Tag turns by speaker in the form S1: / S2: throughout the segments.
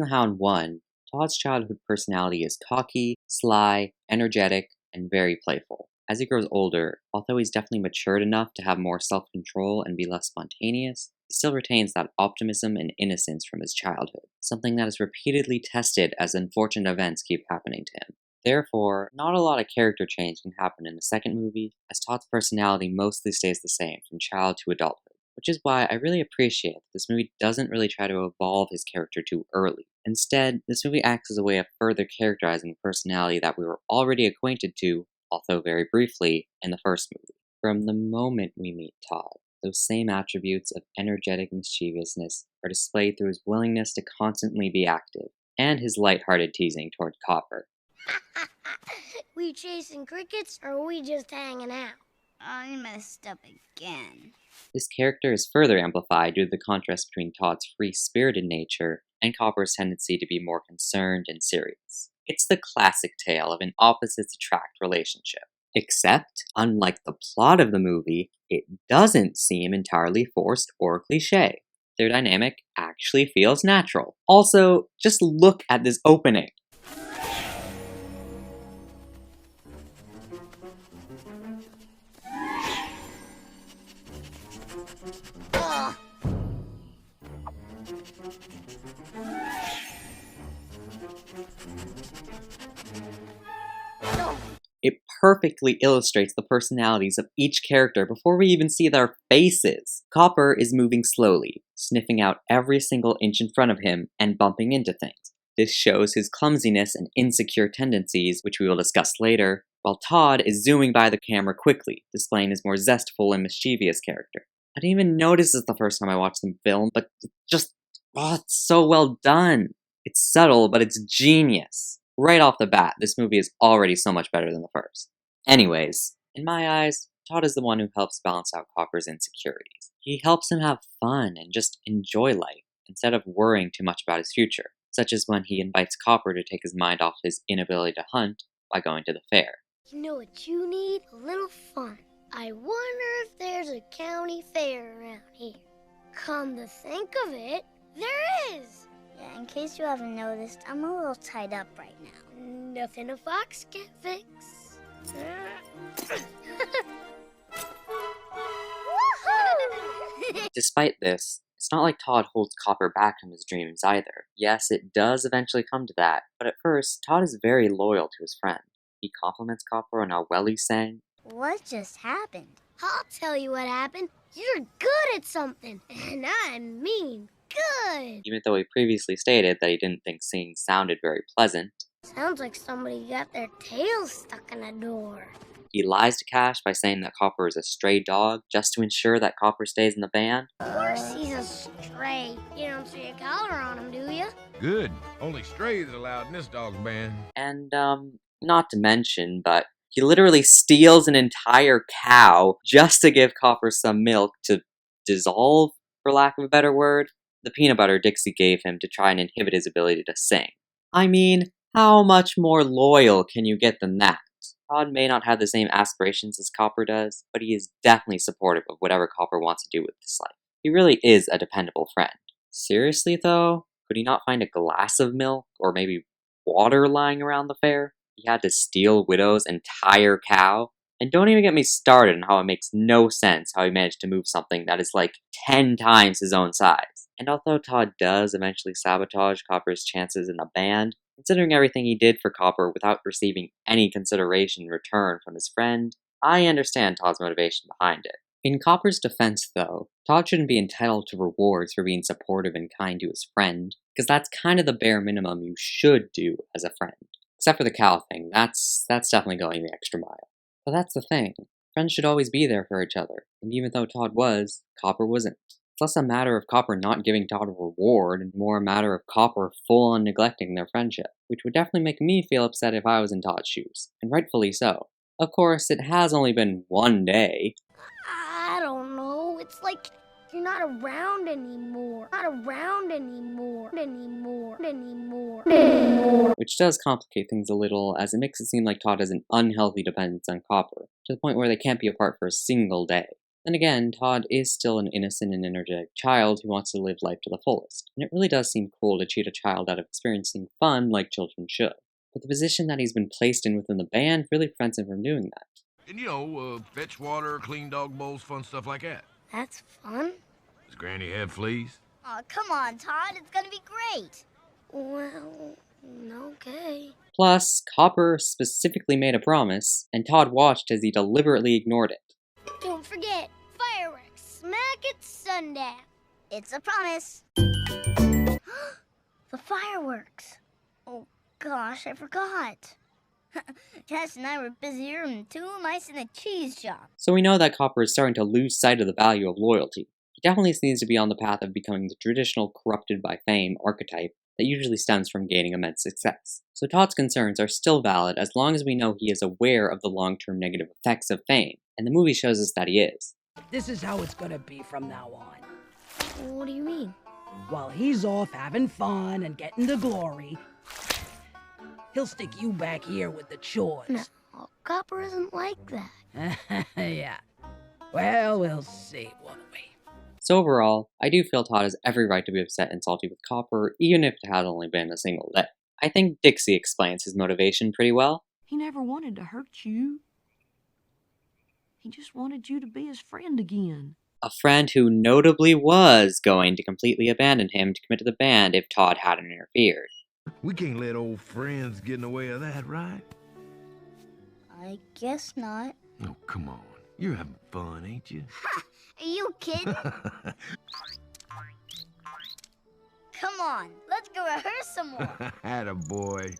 S1: in the Hound 1, Todd's childhood personality is cocky, sly, energetic, and very playful. As he grows older, although he's definitely matured enough to have more self-control and be less spontaneous, he still retains that optimism and innocence from his childhood, something that is repeatedly tested as unfortunate events keep happening to him. Therefore, not a lot of character change can happen in the second movie, as Todd's personality mostly stays the same from child to adulthood, which is why I really appreciate that this movie doesn't really try to evolve his character too early. Instead, this movie acts as a way of further characterizing the personality that we were already acquainted to, although very briefly, in the first movie. From the moment we meet Todd, those same attributes of energetic mischievousness are displayed through his willingness to constantly be active, and his lighthearted teasing toward Copper.
S2: We chasing crickets, or are we just hanging out?
S3: I messed up again.
S1: This character is further amplified due to the contrast between Todd's free-spirited nature and Copper's tendency to be more concerned and serious. It's the classic tale of an opposites attract relationship. Except, unlike the plot of the movie, it doesn't seem entirely forced or cliché. Their dynamic actually feels natural. Also, just look at this opening. It perfectly illustrates the personalities of each character before we even see their faces. Copper is moving slowly, sniffing out every single inch in front of him and bumping into things. This shows his clumsiness and insecure tendencies, which we will discuss later, while Todd is zooming by the camera quickly, displaying his more zestful and mischievous character. I didn't even notice this the first time I watched the film, but it's so well done. It's subtle, but it's genius. Right off the bat, this movie is already so much better than the first. Anyways, in my eyes, Todd is the one who helps balance out Copper's insecurities. He helps him have fun and just enjoy life, instead of worrying too much about his future, such as when he invites Copper to take his mind off his inability to hunt by going to the fair.
S2: You know what you need? A little fun. I wonder if there's a county fair around here. Come to think of it, there is!
S3: Yeah, in case you haven't noticed, I'm a little tied up right now.
S2: Nothing a fox can't fix.
S1: Despite this, it's not like Todd holds Copper back from his dreams either. Yes, it does eventually come to that, but at first, Todd is very loyal to his friend. He compliments Copper on how well he sang.
S3: What just happened?
S2: I'll tell you what happened. You're good at something, and I mean good.
S1: Even though he previously stated that he didn't think singing sounded very pleasant.
S2: Sounds like somebody got their tail stuck in a door.
S1: He lies to Cash by saying that Copper is a stray dog, just to ensure that Copper stays in the band.
S2: Of course he's a stray. You don't see a collar on him, do you?
S4: Good. Only strays allowed in this dog's band.
S1: And, not to mention, but he literally steals an entire cow just to give Copper some milk to dissolve, for lack of a better word, the peanut butter Dixie gave him to try and inhibit his ability to sing. I mean, how much more loyal can you get than that? Todd may not have the same aspirations as Copper does, but he is definitely supportive of whatever Copper wants to do with his life. He really is a dependable friend. Seriously though, could he not find a glass of milk, or maybe water lying around the fair? He had to steal Widow's entire cow? And don't even get me started on how it makes no sense how he managed to move something that is like 10 times his own size. And although Todd does eventually sabotage Copper's chances in the band, considering everything he did for Copper without receiving any consideration in return from his friend, I understand Todd's motivation behind it. In Copper's defense though, Todd shouldn't be entitled to rewards for being supportive and kind to his friend, because that's kind of the bare minimum you should do as a friend. Except for the cow thing, that's definitely going the extra mile. But that's the thing, friends should always be there for each other, and even though Todd was, Copper wasn't. It's less a matter of Copper not giving Todd a reward, and more a matter of Copper full on neglecting their friendship, which would definitely make me feel upset if I was in Todd's shoes, and rightfully so. Of course, it has only been one day.
S2: I don't know, it's like you're not around anymore.
S1: Which does complicate things a little, as it makes it seem like Todd has an unhealthy dependence on Copper, to the point where they can't be apart for a single day. Then again, Tod is still an innocent and energetic child who wants to live life to the fullest, and it really does seem cruel to cheat a child out of experiencing fun like children should. But the position that he's been placed in within the band really prevents him from doing that.
S4: And fetch water, clean dog bowls, fun stuff like that.
S2: That's fun.
S4: Does Granny have fleas?
S3: Oh, come on, Tod. It's gonna be great.
S2: Well, okay.
S1: Plus, Copper specifically made a promise, and Tod watched as he deliberately ignored it.
S2: Don't forget, fireworks smack at sundown.
S3: It's a promise. The fireworks. Oh, gosh, I forgot. Tess and I were busier than two mice in a cheese shop.
S1: So we know that Copper is starting to lose sight of the value of loyalty. He definitely seems to be on the path of becoming the traditional corrupted by fame archetype that usually stems from gaining immense success. So Tod's concerns are still valid as long as we know he is aware of the long-term negative effects of fame, and the movie shows us that he is.
S5: This is how it's gonna be from now on.
S2: What do you mean?
S5: While he's off having fun and getting the glory, he'll stick you back here with the chores.
S2: No, Copper isn't like that.
S5: Yeah. Well, we'll see, won't we?
S1: So overall, I do feel Tod has every right to be upset and salty with Copper, even if it has only been a single day. I think Dixie explains his motivation pretty well.
S6: He never wanted to hurt you. He just wanted you to be his friend again.
S1: A friend who notably was going to completely abandon him to commit to the band if Tod hadn't interfered.
S4: We can't let old friends get in the way of that, right?
S3: I guess not.
S4: Oh, come on. You're having fun, ain't you?
S3: Are you kidding? Come on, let's go rehearse some more.
S4: Attaboy.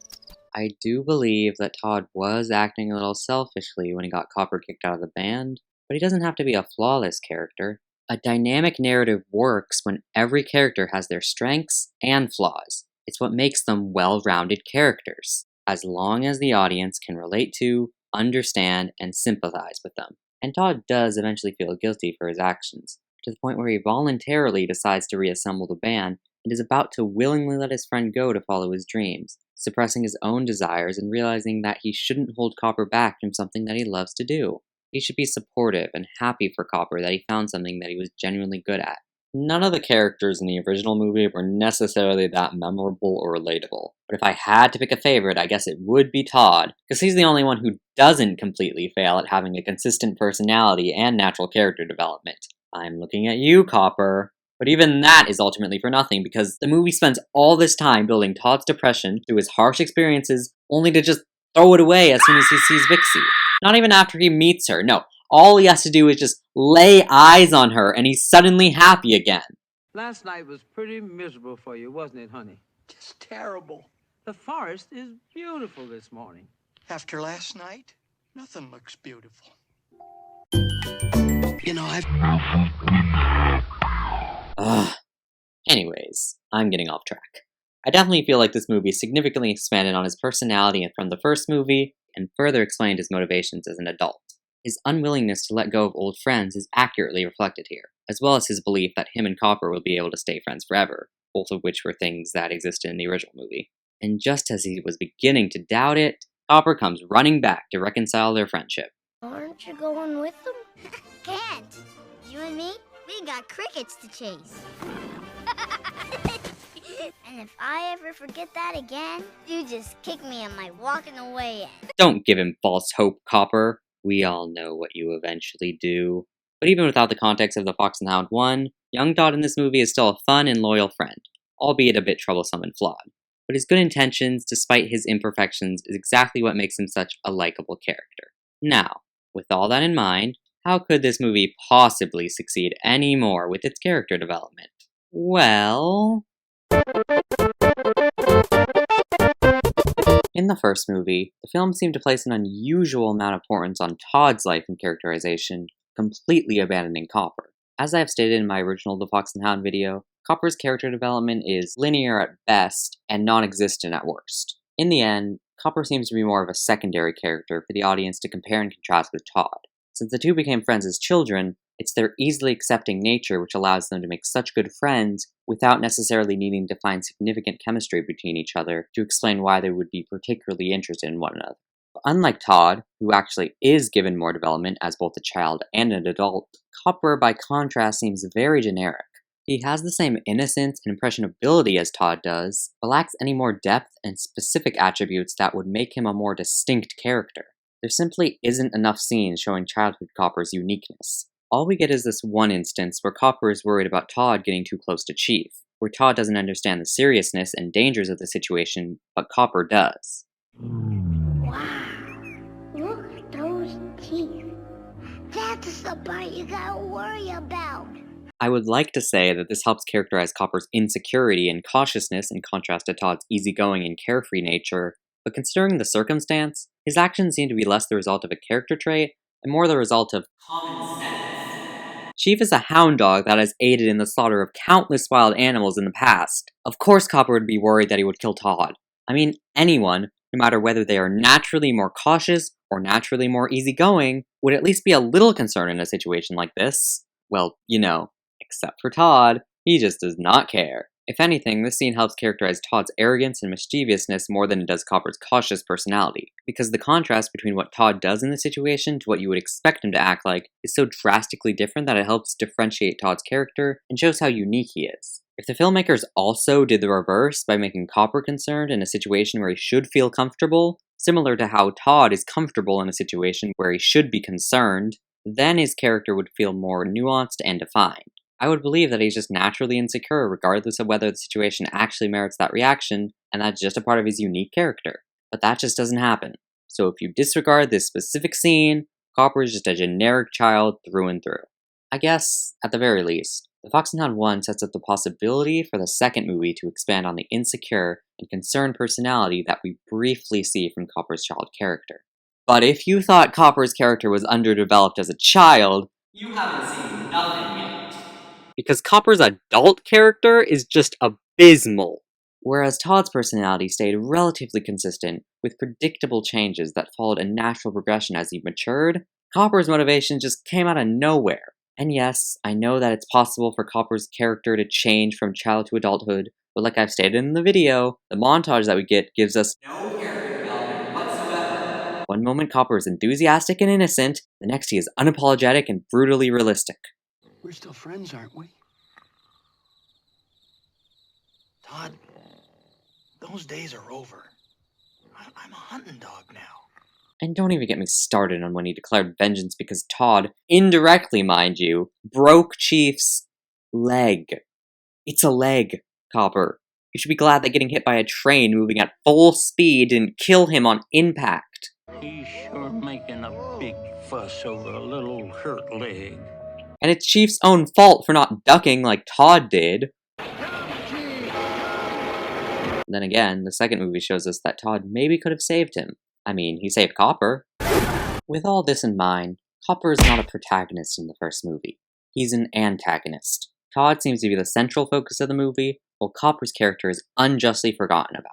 S1: I do believe that Tod was acting a little selfishly when he got Copper kicked out of the band, but he doesn't have to be a flawless character. A dynamic narrative works when every character has their strengths and flaws. It's what makes them well-rounded characters, as long as the audience can relate to, understand, and sympathize with them. And Tod does eventually feel guilty for his actions, to the point where he voluntarily decides to reassemble the band and is about to willingly let his friend go to follow his dreams, suppressing his own desires and realizing that he shouldn't hold Copper back from something that he loves to do. He should be supportive and happy for Copper that he found something that he was genuinely good at. None of the characters in the original movie were necessarily that memorable or relatable, but if I had to pick a favorite, I guess it would be Tod, because he's the only one who doesn't completely fail at having a consistent personality and natural character development. I'm looking at you, Copper. But even that is ultimately for nothing, because the movie spends all this time building Tod's depression through his harsh experiences, only to just throw it away as soon as he sees Dixie. Not even after he meets her, no. All he has to do is just lay eyes on her, and he's suddenly happy again.
S7: Last night was pretty miserable for you, wasn't it, honey?
S8: Just terrible.
S7: The forest is beautiful this morning.
S8: After last night, nothing looks beautiful.
S1: Ugh. Anyways, I'm getting off track. I definitely feel like this movie significantly expanded on his personality from the first movie, and further explained his motivations as an adult. His unwillingness to let go of old friends is accurately reflected here, as well as his belief that him and Copper will be able to stay friends forever, both of which were things that existed in the original movie. And just as he was beginning to doubt it, Copper comes running back to reconcile their friendship.
S2: Aren't you going with them?
S3: Can't. You and me, we got crickets to chase. And if I ever forget that again, you just kick me on my walking away end.
S1: Don't give him false hope, Copper. We all know what you eventually do. But even without the context of the Fox and Hound 1, young Tod in this movie is still a fun and loyal friend, albeit a bit troublesome and flawed. But his good intentions, despite his imperfections, is exactly what makes him such a likable character. Now, with all that in mind, how could this movie possibly succeed any more with its character development? Well... In the first movie, the film seemed to place an unusual amount of importance on Tod's life and characterization, completely abandoning Copper. As I have stated in my original The Fox and Hound video, Copper's character development is linear at best and non-existent at worst. In the end, Copper seems to be more of a secondary character for the audience to compare and contrast with Tod. Since the two became friends as children, it's their easily accepting nature which allows them to make such good friends without necessarily needing to find significant chemistry between each other to explain why they would be particularly interested in one another. But unlike Tod, who actually is given more development as both a child and an adult, Copper, by contrast, seems very generic. He has the same innocence and impressionability as Tod does, but lacks any more depth and specific attributes that would make him a more distinct character. There simply isn't enough scenes showing childhood Copper's uniqueness. All we get is this one instance where Copper is worried about Tod getting too close to Chief, where Tod doesn't understand the seriousness and dangers of the situation, but Copper does.
S2: Wow. Look at those teeth. That's the part you gotta worry about.
S1: I would like to say that this helps characterize Copper's insecurity and cautiousness in contrast to Todd's easygoing and carefree nature, but considering the circumstance, his actions seem to be less the result of a character trait and more the result of common sense. Chief is a hound dog that has aided in the slaughter of countless wild animals in the past. Of course Copper would be worried that he would kill Tod. I mean, anyone, no matter whether they are naturally more cautious or naturally more easygoing, would at least be a little concerned in a situation like this. Well, except for Tod, he just does not care. If anything, this scene helps characterize Todd's arrogance and mischievousness more than it does Copper's cautious personality, because the contrast between what Tod does in the situation to what you would expect him to act like is so drastically different that it helps differentiate Todd's character and shows how unique he is. If the filmmakers also did the reverse by making Copper concerned in a situation where he should feel comfortable, similar to how Tod is comfortable in a situation where he should be concerned, then his character would feel more nuanced and defined. I would believe that he's just naturally insecure regardless of whether the situation actually merits that reaction, and that's just a part of his unique character. But that just doesn't happen. So if you disregard this specific scene, Copper is just a generic child through and through. I guess, at the very least, The Fox and Hound 1 sets up the possibility for the second movie to expand on the insecure and concerned personality that we briefly see from Copper's child character. But if you thought Copper's character was underdeveloped as a child, you haven't seen nothing yet. Because Copper's adult character is just abysmal. Whereas Todd's personality stayed relatively consistent, with predictable changes that followed a natural progression as he matured, Copper's motivations just came out of nowhere. And yes, I know that it's possible for Copper's character to change from child to adulthood, but like I've stated in the video, the montage that we get gives us no character development whatsoever. One moment Copper is enthusiastic and innocent, the next he is unapologetic and brutally realistic.
S8: We're still friends, aren't we? Tod, those days are over. I'm a hunting dog now.
S1: And don't even get me started on when he declared vengeance because Tod, indirectly mind you, broke Chief's leg. It's a leg, Copper. You should be glad that getting hit by a train moving at full speed didn't kill him on impact.
S9: He's sure making a big fuss over a little hurt leg.
S1: And it's Chief's own fault for not ducking like Tod did. Then again, the second movie shows us that Tod maybe could have saved him. I mean, he saved Copper. With all this in mind, Copper is not a protagonist in the first movie. He's an antagonist. Tod seems to be the central focus of the movie, while Copper's character is unjustly forgotten about.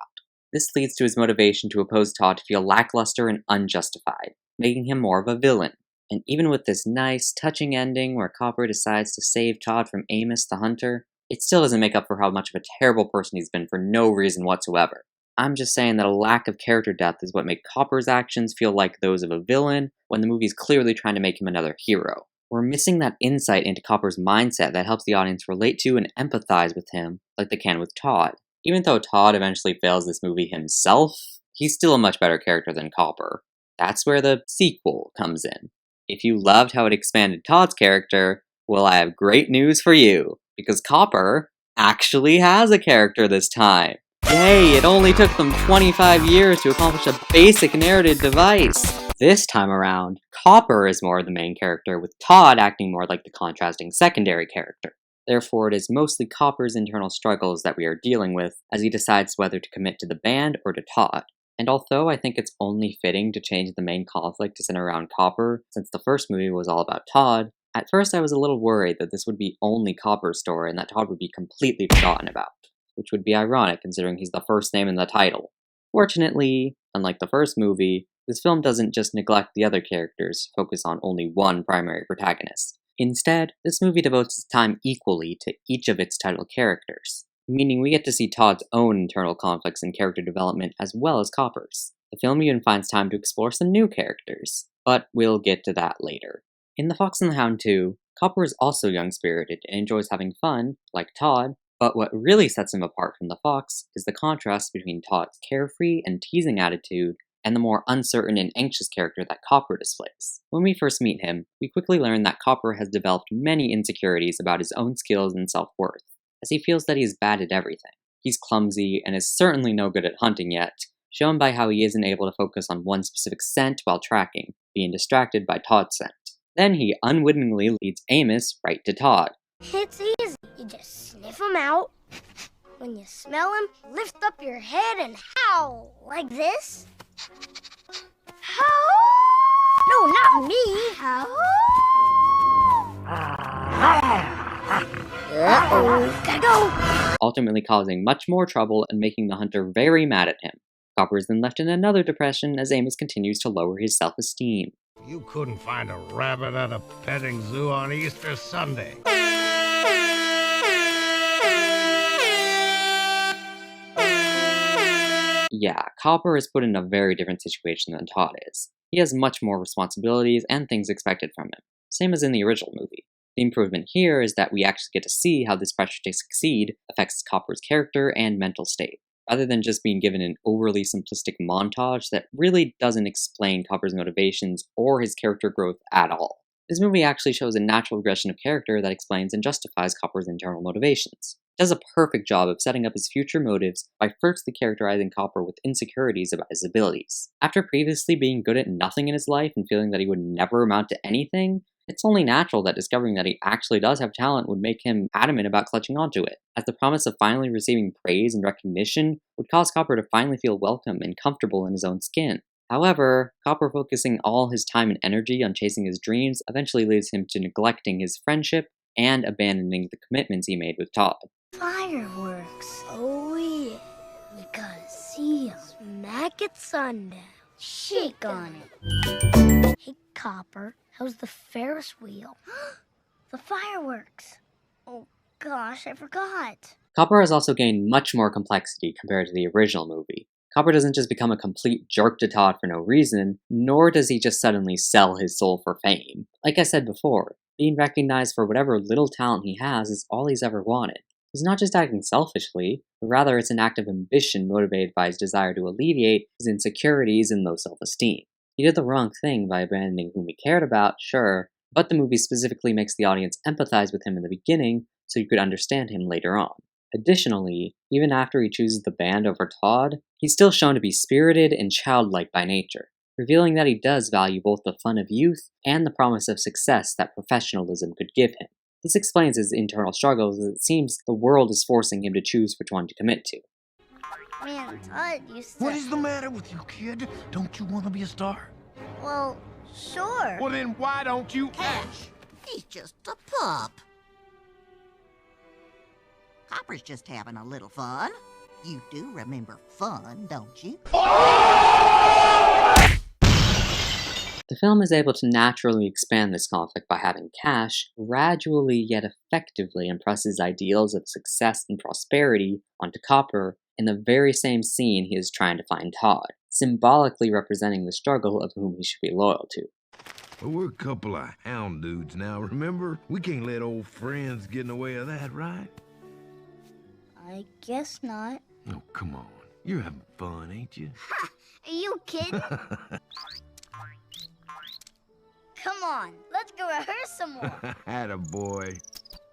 S1: This leads to his motivation to oppose Tod to feel lackluster and unjustified, making him more of a villain. And even with this nice, touching ending where Copper decides to save Tod from Amos the Hunter, it still doesn't make up for how much of a terrible person he's been for no reason whatsoever. I'm just saying that a lack of character depth is what makes Copper's actions feel like those of a villain, when the movie's clearly trying to make him another hero. We're missing that insight into Copper's mindset that helps the audience relate to and empathize with him, like they can with Tod. Even though Tod eventually fails this movie himself, he's still a much better character than Copper. That's where the sequel comes in. If you loved how it expanded Tod's character, well, I have great news for you, because Copper actually has a character this time. Yay, it only took them 25 years to accomplish a basic narrative device. This time around, Copper is more the main character, with Tod acting more like the contrasting secondary character. Therefore, it is mostly Copper's internal struggles that we are dealing with as he decides whether to commit to the band or to Tod. And although I think it's only fitting to change the main conflict to center around Copper, since the first movie was all about Tod, at first I was a little worried that this would be only Copper's story and that Tod would be completely forgotten about, which would be ironic considering he's the first name in the title. Fortunately, unlike the first movie, this film doesn't just neglect the other characters to focus on only one primary protagonist. Instead, this movie devotes its time equally to each of its title characters, meaning we get to see Todd's own internal conflicts and character development as well as Copper's. The film even finds time to explore some new characters, but we'll get to that later. In The Fox and the Hound 2, Copper is also young-spirited and enjoys having fun, like Tod, but what really sets him apart from the fox is the contrast between Tod's carefree and teasing attitude and the more uncertain and anxious character that Copper displays. When we first meet him, we quickly learn that Copper has developed many insecurities about his own skills and self-worth, as he feels that he is bad at everything. He's clumsy and is certainly no good at hunting yet, shown by how he isn't able to focus on one specific scent while tracking, being distracted by Tod's scent. Then he unwittingly leads Amos right to Tod.
S2: It's easy. You just sniff him out. When you smell him, lift up your head and howl. Like this. Howl! No, not me. Howl! Uh-oh. Gotta go.
S1: Ultimately causing much more trouble and making the hunter very mad at him. Copper is then left in another depression as Amos continues to lower his self-esteem.
S4: You couldn't find a rabbit at a petting zoo on Easter Sunday.
S1: Yeah, Copper is put in a very different situation than Tod is. He has much more responsibilities and things expected from him, same as in the original movie. The improvement here is that we actually get to see how this pressure to succeed affects Copper's character and mental state, rather than just being given an overly simplistic montage that really doesn't explain Copper's motivations or his character growth at all. This movie actually shows a natural progression of character that explains and justifies Copper's internal motivations. It does a perfect job of setting up his future motives by firstly characterizing Copper with insecurities about his abilities. After previously being good at nothing in his life and feeling that he would never amount to anything, it's only natural that discovering that he actually does have talent would make him adamant about clutching onto it, as the promise of finally receiving praise and recognition would cause Copper to finally feel welcome and comfortable in his own skin. However, Copper focusing all his time and energy on chasing his dreams eventually leads him to neglecting his friendship and abandoning the commitments he made with Tod.
S2: Fireworks. Oh, yeah. You gotta see 'em. Smack at sundown. Shake on it. Hey, Copper, how's the Ferris wheel?
S3: The fireworks. Oh, gosh, I forgot.
S1: Copper has also gained much more complexity compared to the original movie. Copper doesn't just become a complete jerk to Tod for no reason, nor does he just suddenly sell his soul for fame. Like I said before, being recognized for whatever little talent he has is all he's ever wanted. He's not just acting selfishly, but rather it's an act of ambition motivated by his desire to alleviate his insecurities and low self-esteem. He did the wrong thing by abandoning whom he cared about, sure, but the movie specifically makes the audience empathize with him in the beginning so you could understand him later on. Additionally, even after he chooses the band over Tod, he's still shown to be spirited and childlike by nature, revealing that he does value both the fun of youth and the promise of success that professionalism could give him. This explains his internal struggles, as it seems the world is forcing him to choose which one to commit to.
S3: Man, Tod used to...
S8: What is the matter with you, kid? Don't you want to be a star?
S3: Well, sure.
S4: Well, then why don't you act?
S10: He's just a pup. Copper's just having a little fun. You do remember fun, don't you?
S1: The film is able to naturally expand this conflict by having Cash gradually yet effectively impress his ideals of success and prosperity onto Copper in the very same scene he is trying to find Tod, symbolically representing the struggle of whom he should be loyal to.
S4: Well, we're a couple of hound dudes now, remember? We can't let old friends get in the way of that, right?
S3: I guess not.
S4: Oh, come on. You're having fun, ain't you?
S3: Are you kidding? Come on, let's go rehearse some more.
S4: Attaboy.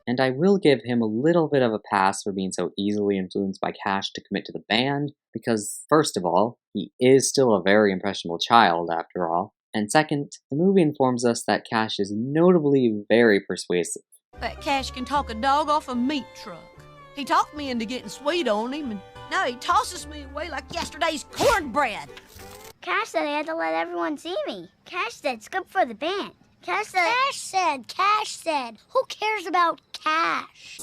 S1: And I will give him a little bit of a pass for being so easily influenced by Cash to commit to the band, because first of all, he is still a very impressionable child after all, and second, the movie informs us that Cash is notably very persuasive.
S6: That Cash can talk a dog off a meat truck. He talked me into getting sweet on him, and now he tosses me away like yesterday's cornbread.
S3: Cash said I had to let everyone see me. Cash said it's good for the band. Cash said,
S2: who cares about Cash?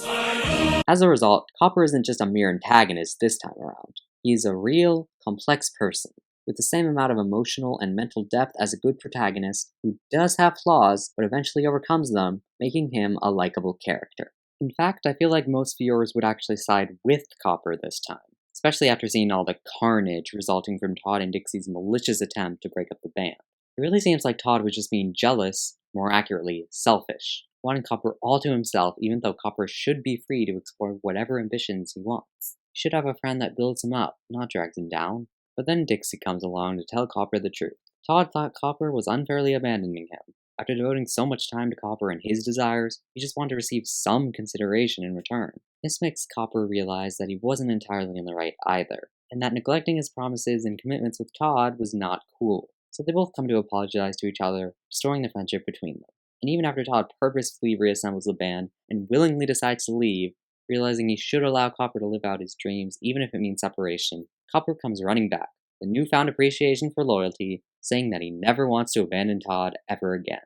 S1: As a result, Copper isn't just a mere antagonist this time around. He's a real, complex person, with the same amount of emotional and mental depth as a good protagonist who does have flaws but eventually overcomes them, making him a likable character. In fact, I feel like most viewers would actually side with Copper this time, especially after seeing all the carnage resulting from Tod and Dixie's malicious attempt to break up the band. It really seems like Tod was just being jealous, more accurately, selfish. wanting Copper all to himself even though Copper should be free to explore whatever ambitions he wants. He should have a friend that builds him up, not drags him down. But then Dixie comes along to tell Copper the truth. Tod thought Copper was unfairly abandoning him. After devoting so much time to Copper and his desires, he just wanted to receive some consideration in return. This makes Copper realize that he wasn't entirely in the right either, and that neglecting his promises and commitments with Tod was not cool. So they both come to apologize to each other, restoring the friendship between them. And even after Tod purposefully reassembles the band and willingly decides to leave, realizing he should allow Copper to live out his dreams even if it means separation, Copper comes running back, with newfound appreciation for loyalty, saying that he never wants to abandon Tod ever again.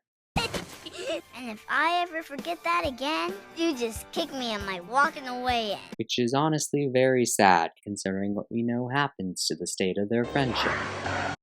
S3: And if I ever forget that again, you just kick me on my walking away end.
S1: Which is honestly very sad, considering what we know happens to the state of their friendship.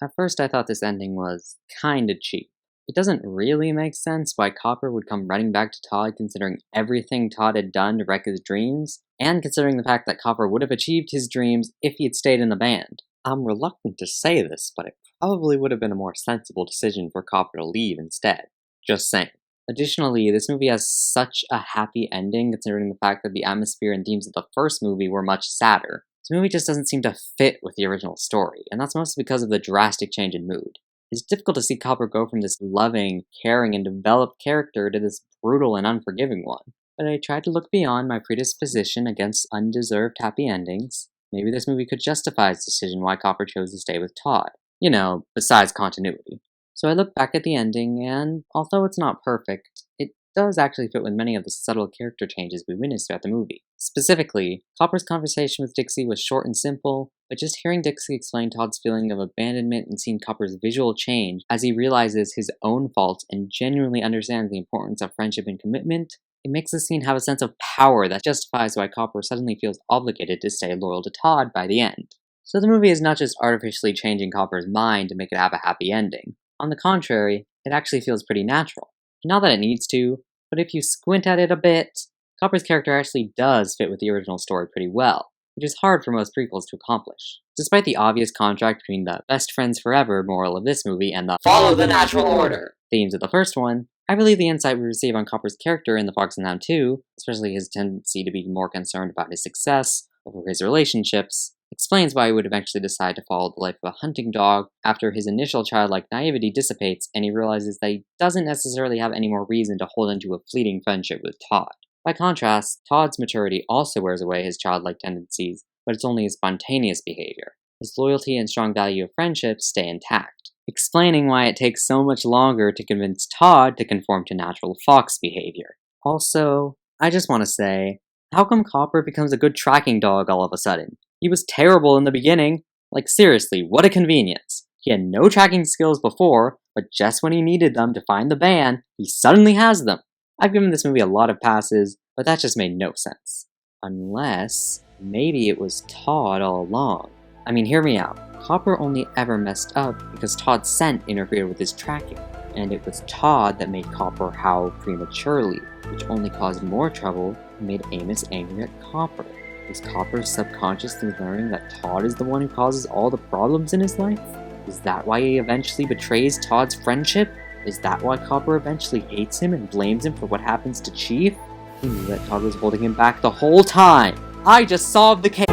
S1: At first I thought this ending was kinda cheap. It doesn't really make sense why Copper would come running back to Tod considering everything Tod had done to wreck his dreams, and considering the fact that Copper would have achieved his dreams if he had stayed in the band. I'm reluctant to say this, but it probably would have been a more sensible decision for Copper to leave instead. Just saying. Additionally, this movie has such a happy ending considering the fact that the atmosphere and themes of the first movie were much sadder. This movie just doesn't seem to fit with the original story, and that's mostly because of the drastic change in mood. It's difficult to see Copper go from this loving, caring, and developed character to this brutal and unforgiving one. But I tried to look beyond my predisposition against undeserved happy endings. Maybe this movie could justify its decision why Copper chose to stay with Tod. You know, besides continuity. So I look back at the ending, and although it's not perfect, it does actually fit with many of the subtle character changes we witnessed throughout the movie. Specifically, Copper's conversation with Dixie was short and simple, but just hearing Dixie explain Tod's feeling of abandonment and seeing Copper's visual change as he realizes his own faults and genuinely understands the importance of friendship and commitment, it makes the scene have a sense of power that justifies why Copper suddenly feels obligated to stay loyal to Tod by the end. So the movie is not just artificially changing Copper's mind to make it have a happy ending. On the contrary, it actually feels pretty natural. Not that it needs to, but if you squint at it a bit, Copper's character actually does fit with the original story pretty well, which is hard for most prequels to accomplish. Despite the obvious contrast between the best friends forever moral of this movie and the follow the natural order themes of the first one, I believe the insight we receive on Copper's character in The Fox and Hound 2, especially his tendency to be more concerned about his success over his relationships, explains why he would eventually decide to follow the life of a hunting dog after his initial childlike naivety dissipates and he realizes that he doesn't necessarily have any more reason to hold into a fleeting friendship with Tod. By contrast, Tod's maturity also wears away his childlike tendencies, but it's only his spontaneous behavior. His loyalty and strong value of friendship stay intact, explaining why it takes so much longer to convince Tod to conform to natural fox behavior. Also, I just want to say, how come Copper becomes a good tracking dog all of a sudden? He was terrible in the beginning. Like seriously, what a convenience. He had no tracking skills before, but just when he needed them to find the band, he suddenly has them. I've given this movie a lot of passes, but that just made no sense. Unless, maybe it was Tod all along. I mean, hear me out. Copper only ever messed up because Tod's scent interfered with his tracking, and it was Tod that made Copper howl prematurely, which only caused more trouble and made Amos angry at Copper. Is Copper subconsciously learning that Tod is the one who causes all the problems in his life? Is that why he eventually betrays Tod's friendship? Is that why Copper eventually hates him and blames him for what happens to Chief? He knew that Tod was holding him back the whole time! I just solved the case!